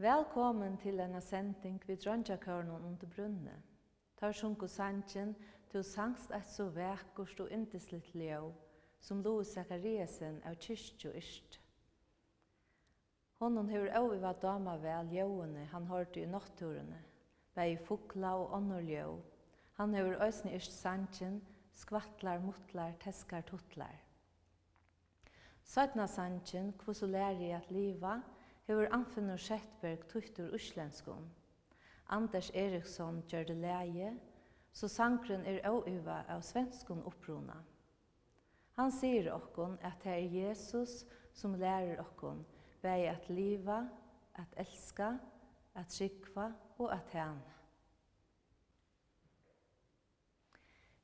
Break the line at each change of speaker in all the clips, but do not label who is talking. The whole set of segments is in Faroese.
Velkommen til en sending vid Drøndjakørnen under brunne. Tar sjunko sangen til sangst et så vekkert og indeslitt ljøv, som Louis Zachariasen av kyrkjo ist. Honom hever også dama vel ljøvene han hørte i natturene, bei fugla og annor ljøv. Han hever øsne ist sangen, skvattlar, muttlar, teskar, tuttlar. Sødna sangen, hvordan lærer jeg at liva, hever Anfinnur Skettberg tuttur uslenskun. Anders Eriksson gjør det leie, så sangren óiva av svenskun opprona. Han sier okkon at det er Jesus som lærer okkon bei at liva, at elska, at trykva og at tjene.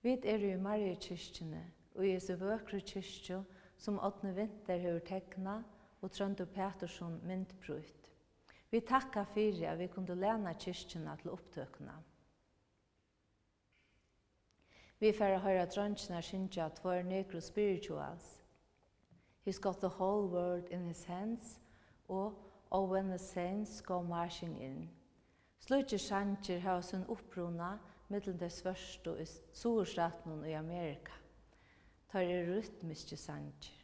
Vi i Mariekirkene, og i så vøkre kyrkjo som Ådne Vinter hever tekna, og Trøndur Petersson myndbrut. Vi takkar fyrir at vi kunde lena kyrkjena til opptøkna. Vi får høyra drøntjena syngja tvær negro spirituals. He's got the whole world in his hands, og Oh when the saints go marching in. Slutje sanger har sin opprona mellom det svørste og storstaten i Amerika. Tar rytmiske sanger.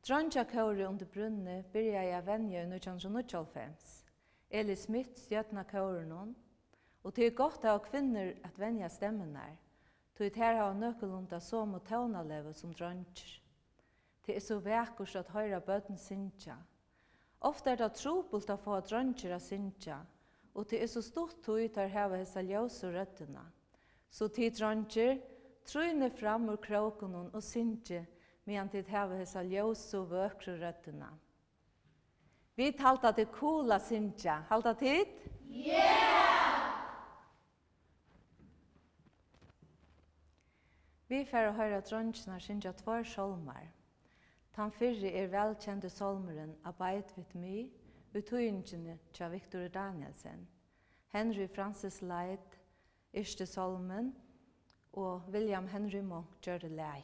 Drøndjakåret under brunne byrja jeg å venja i 1995. Eli Smith stjøtna kåren, og det er godt av kvinner at venja stemmen her, til her har nøkkelunda så mot tånalevet som drøndjer. Det er så vekkert at høyra bøten syntja. Ofte er det trobult å få drøndjer å syntja, og det er så stort tog til å hava hessa ljøs og røddena. Så til drøndjer, Trøyne fram ur krokonen og synge, medan tid hava hesa ljós og vøkru røddina. Vi halta til kula synge. Halta tid? Vi får høyre drønnsnar synge tvær solmar. Tan fyrre velkjente solmeren Arbeid vid my, utøyingene tja Victor Danielsen. Henry Francis Light, Yrste solmen, og William Henry Monk gjør det lei.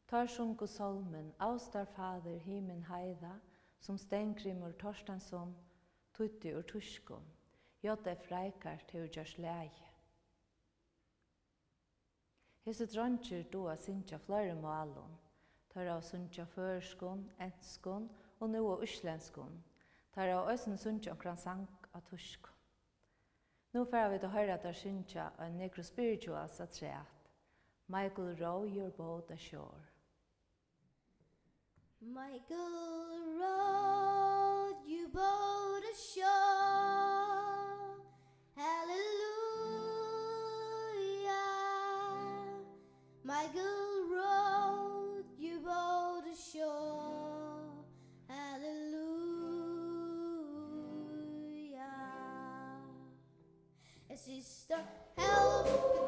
Tar sjungu solmen, Austar fader himin heida, som Steingrimur Torstensson, tutti ur tuskun. J.F. Reikart hefur gjørt lægi. Hesi drongir du a syngja flere malum. Tar av syngja førskun, enskun og nu av uslenskum. Tar av øysen syngja omkran sang av tuskun. Nu får vi til å høre der syngja en negro spirituals at treat. Michael row your boat ashore.
Michael rowed your boat ashore. Hallelujah. Michael rowed your boat ashore. Hallelujah. A sister help